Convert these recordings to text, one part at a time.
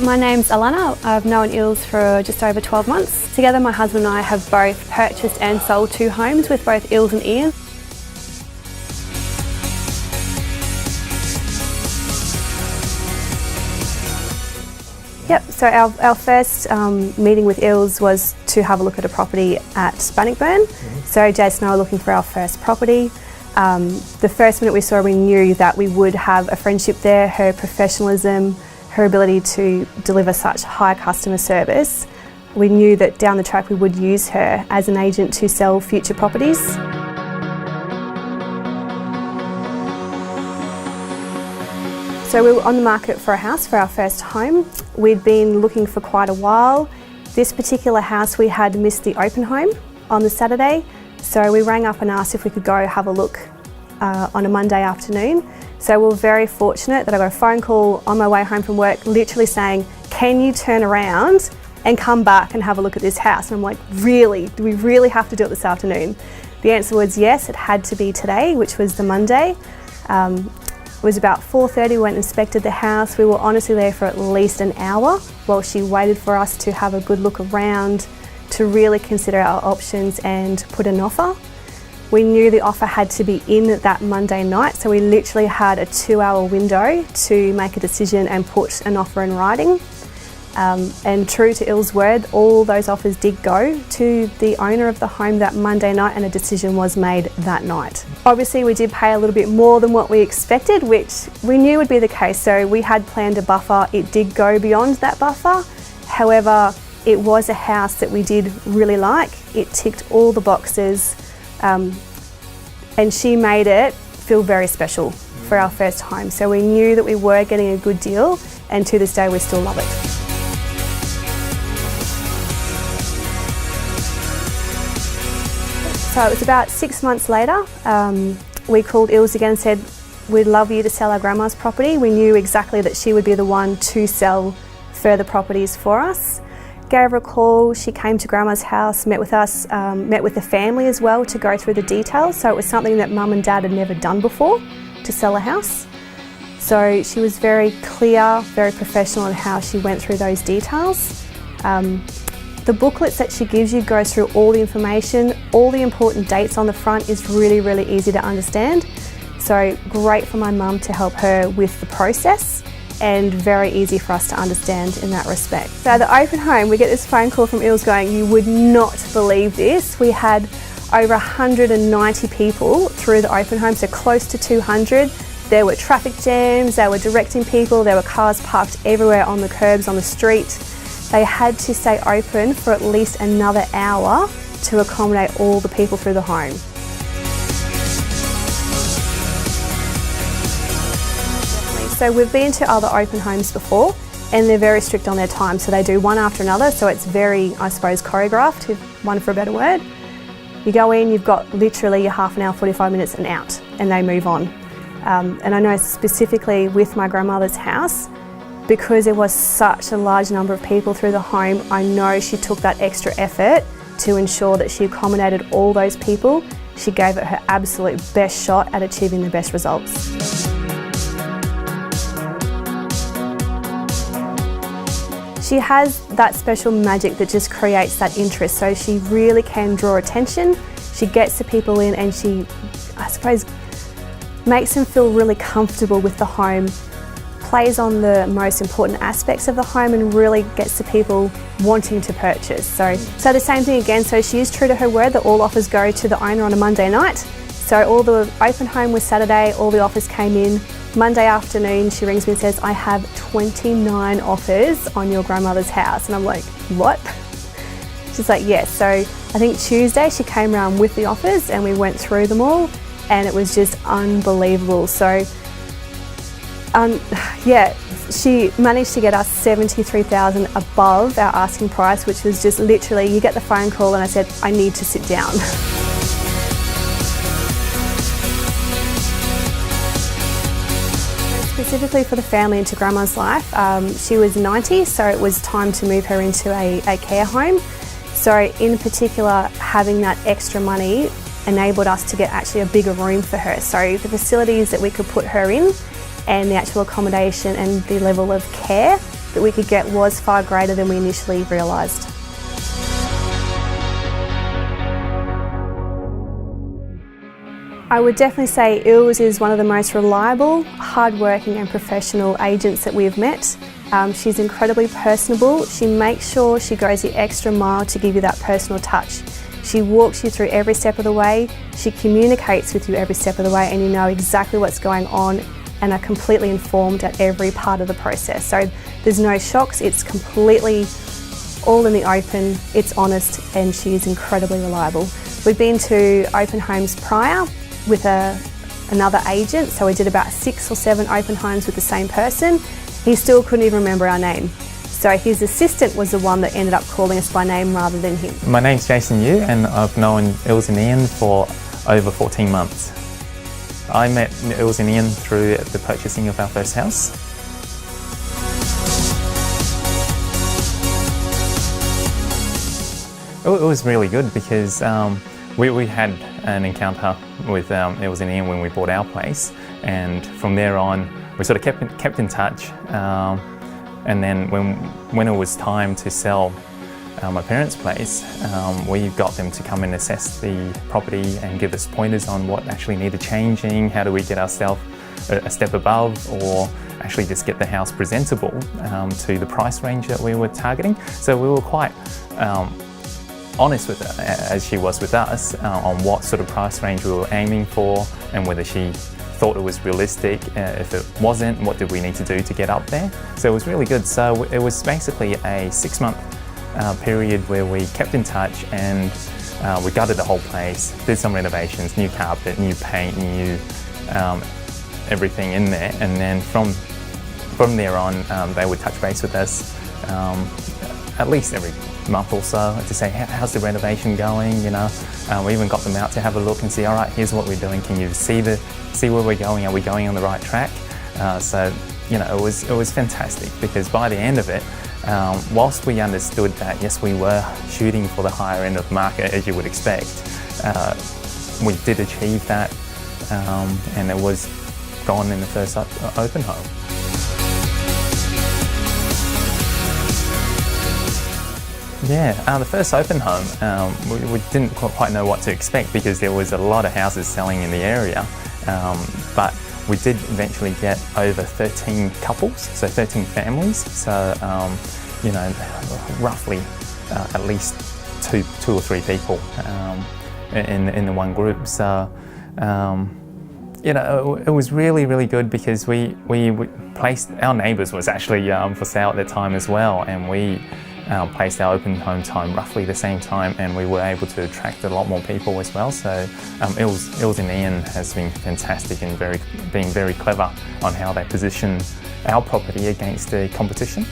My name's Alana. I've known Ilse for just over 12 months. Together my husband and I have both purchased and sold 2 homes with both Ilse and Ian. Yep, so our first meeting with Ilse was to have a look at a property at Bannockburn. So Jason and I were looking for our first property. The first minute we saw her, we knew that we would have a friendship there. Her professionalism, her ability to deliver such high customer service. We knew that down the track we would use her as an agent to sell future properties. So we were on the market for a house for our first home. We'd been looking for quite a while. This particular house we had missed the open home on the Saturday, so we rang up and asked if we could go have a look on a Monday afternoon. So we were very fortunate that I got a phone call on my way home from work literally saying, can you turn around and come back and have a look at this house? And I'm like, really? Do we really have to do it this afternoon? The answer was yes, it had to be today, which was the Monday. It was about 4:30, we went and inspected the house. We were honestly there for at least an hour while she waited for us to have a good look around, to really consider our options and put an offer. We knew the offer had to be in that Monday night, so we literally had a 2-hour window to make a decision and put an offer in writing. And true to Ilse's word, all those offers did go to the owner of the home that Monday night, and a decision was made that night. Obviously we did pay a little bit more than what we expected, which we knew would be the case, so we had planned a buffer. It did go beyond that buffer. However, it was a house that we did really like. It ticked all the boxes, and she made it feel very special for our first home. So we knew that we were getting a good deal, and to this day we still love it. So it was about 6 months later, we called Ilse again and said, we'd love you to sell our grandma's property. We knew exactly that she would be the one to sell further properties for us. Gave her a call, she came to grandma's house, met with us, met with the family as well to go through the details. So it was something that mum and dad had never done before, to sell a house. So she was very clear, very professional in how she went through those details. The booklets that she gives you goes through all the information, all the important dates on the front is really, really easy to understand. So great for my mum to help her with the process, and very easy for us to understand in that respect. So at the open home, we get this phone call from Ilse going, you would not believe this. We had over 190 people through the open home, so close to 200. There were traffic jams, they were directing people, there were cars parked everywhere on the curbs, on the street. They had to stay open for at least another hour to accommodate all the people through the home. So we've been to other open homes before, and they're very strict on their time. So they do one after another, so it's very, I suppose, choreographed, if one for a better word. You go in, you've got literally your half an hour, 45 minutes and out, and they move on. And I know specifically with my grandmother's house, because there was such a large number of people through the home, I know she took that extra effort to ensure that she accommodated all those people. She gave it her absolute best shot at achieving the best results. She has that special magic that just creates that interest, so she really can draw attention. She gets the people in and she, I suppose, makes them feel really comfortable with the home, plays on the most important aspects of the home and really gets the people wanting to purchase. So the same thing again, so she is true to her word that all offers go to the owner on a Monday night. So all the open home was Saturday, all the offers came in. Monday afternoon she rings me and says, I have 29 offers on your grandmother's house. And I'm like, what? She's like, yes. So I think Tuesday she came around with the offers and we went through them all, and it was just unbelievable. So yeah, she managed to get us $73,000 above our asking price, which was just literally, you get the phone call and I said, I need to sit down. Specifically for the family into grandma's life, she was 90, so it was time to move her into a care home. So in particular, having that extra money enabled us to get actually a bigger room for her. So the facilities that we could put her in and the actual accommodation and the level of care that we could get was far greater than we initially realised. I would definitely say Ilse is one of the most reliable, hardworking and professional agents that we've met. She's incredibly personable. She makes sure she goes the extra mile to give you that personal touch. She walks you through every step of the way, she communicates with you every step of the way, and you know exactly what's going on and are completely informed at every part of the process. So there's no shocks, it's completely all in the open, it's honest, and she is incredibly reliable. We've been to open homes prior with another agent, so we did about 6 or 7 open homes with the same person. He still couldn't even remember our name. So his assistant was the one that ended up calling us by name rather than him. My name's Jason Yu and I've known Ilse and Ian for over 14 months. I met Ilse and Ian through the purchasing of our first house. It was really good because we had an encounter with Ilse and Ian when we bought our place, and from there on we sort of kept in touch. And then when it was time to sell my parents' place, we got them to come and assess the property and give us pointers on what actually needed changing, how do we get ourselves a step above, or actually just get the house presentable to the price range that we were targeting. So we were quite honest with her, as she was with us, on what sort of price range we were aiming for and whether she thought it was realistic. If it wasn't, what did we need to do to get up there? So it was really good. So it was basically a 6-month period where we kept in touch, and we gutted the whole place, did some renovations, new carpet, new paint, new everything in there, and then from there on they would touch base with us at least every month or so to say, how's the renovation going, you know. We even got them out to have a look and see, all right, here's what we're doing, can you see where we're going, are we going on the right track? So, you know, it was fantastic, because by the end of it, whilst we understood that yes, we were shooting for the higher end of the market, as you would expect, we did achieve that, and it was gone in the first open home. Yeah, the first open home, we didn't quite know what to expect because there was a lot of houses selling in the area, but we did eventually get over 13 couples, so 13 families, so you know, roughly at least two or three people in the one group. So you know, it was really, really good because we placed, our neighbours was actually for sale at the time as well, and we placed our open home time roughly the same time, and we were able to attract a lot more people as well. So Ilse and Ian has been fantastic and being very clever on how they position our property against the competition.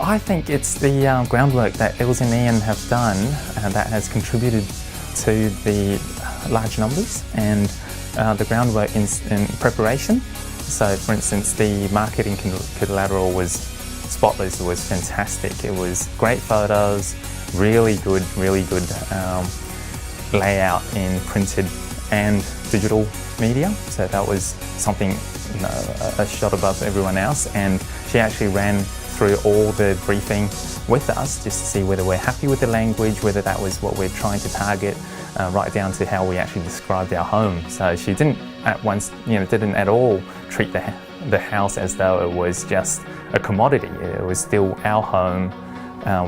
I think it's the groundwork that Ilse and Ian have done that has contributed to the large numbers, and the groundwork in preparation. So, for instance, the marketing collateral was spotless. It was fantastic. It was great photos, really good layout in printed and digital media. So that was something, you know, a shot above everyone else. And she actually ran through all the briefing with us just to see whether we're happy with the language, whether that was what we're trying to target, right down to how we actually described our home. So she didn't didn't at all treat the house as though it was just a commodity. It was still our home.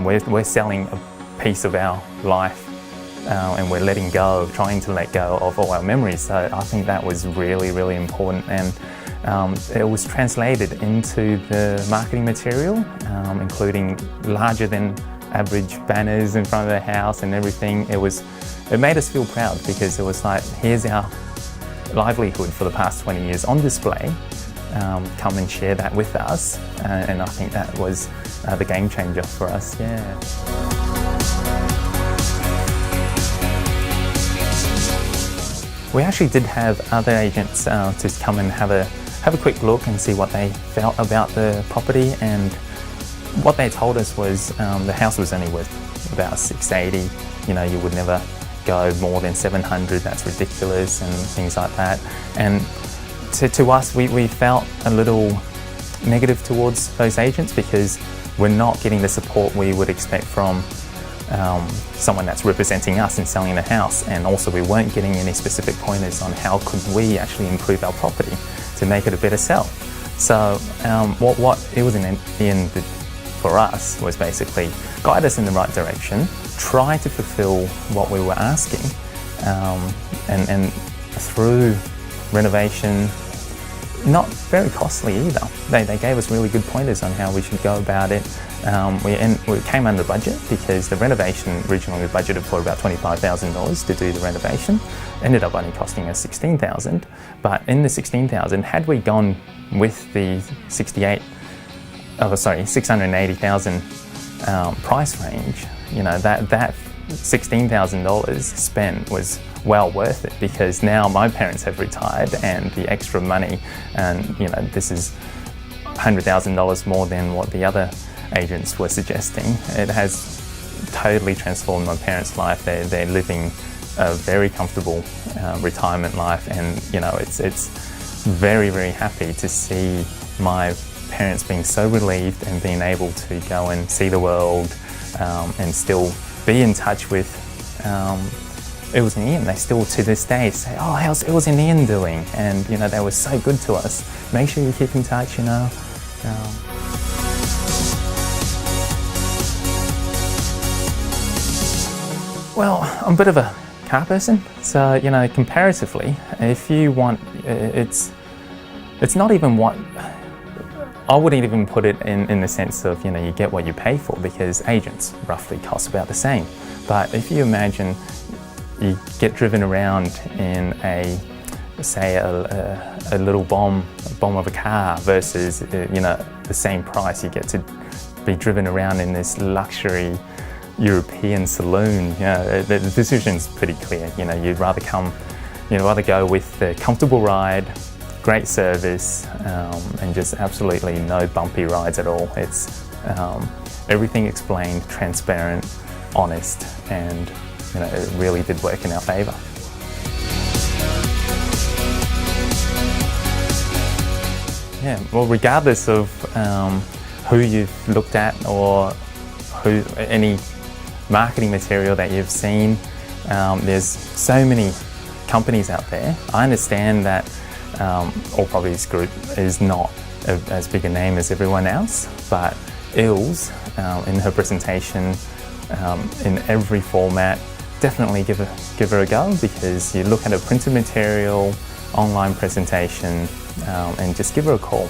We're selling a piece of our life, and we're trying to let go of all our memories. So I think that was really, really important, and it was translated into the marketing material, including larger than average banners in front of the house and everything. It made us feel proud because it was like, here's our livelihood for the past 20 years on display. Come and share that with us, and I think that was the game changer for us. Yeah. We actually did have other agents to come and have a quick look and see what they felt about the property, and what they told us was the house was only worth about 680. You know, you would never go more than 700, that's ridiculous, and things like that. And to us, we felt a little negative towards those agents because we're not getting the support we would expect from someone that's representing us in selling the house, and also we weren't getting any specific pointers on how could we actually improve our property to make it a better sell. So what it was in the end for us was basically guide us in the right direction, try to fulfill what we were asking, and through renovation, not very costly either. They gave us really good pointers on how we should go about it. We came under budget because the renovation originally we budgeted for about $25,000 to do the renovation. Ended up only costing us $16,000. But in the $16,000, had we gone with the $680,000 price range, you know, that $16,000 spent was well worth it, because now my parents have retired and the extra money, and you know, this is $100,000 more than what the other agents were suggesting. It has totally transformed my parents' life. They're living a very comfortable retirement life, and you know, it's very, very happy to see my parents being so relieved and being able to go and see the world and still be in touch with Eels and Ian. They still to this day say, "Oh, how's Eels and Ian doing?" And you know, they were so good to us. Make sure you keep in touch, you know. Well, I'm a bit of a car person, so you know, comparatively, if you want, it's not even what I wouldn't even put it in the sense of, you know, you get what you pay for, because agents roughly cost about the same. But if you imagine you get driven around in a little bomb of a car versus you know, the same price, you get to be driven around in this luxury European saloon. You know, the decision's pretty clear. You know, you'd rather go with the comfortable ride, great service, and just absolutely no bumpy rides at all. It's everything explained, transparent, honest, and you know, it really did work in our favour. Yeah, well, regardless of who you've looked at or any marketing material that you've seen, there's so many companies out there. I understand that All Properties Group is not as big a name as everyone else, but Eels, in her presentation, in every format, definitely give her a go, because you look at her printed material, online presentation, and just give her a call.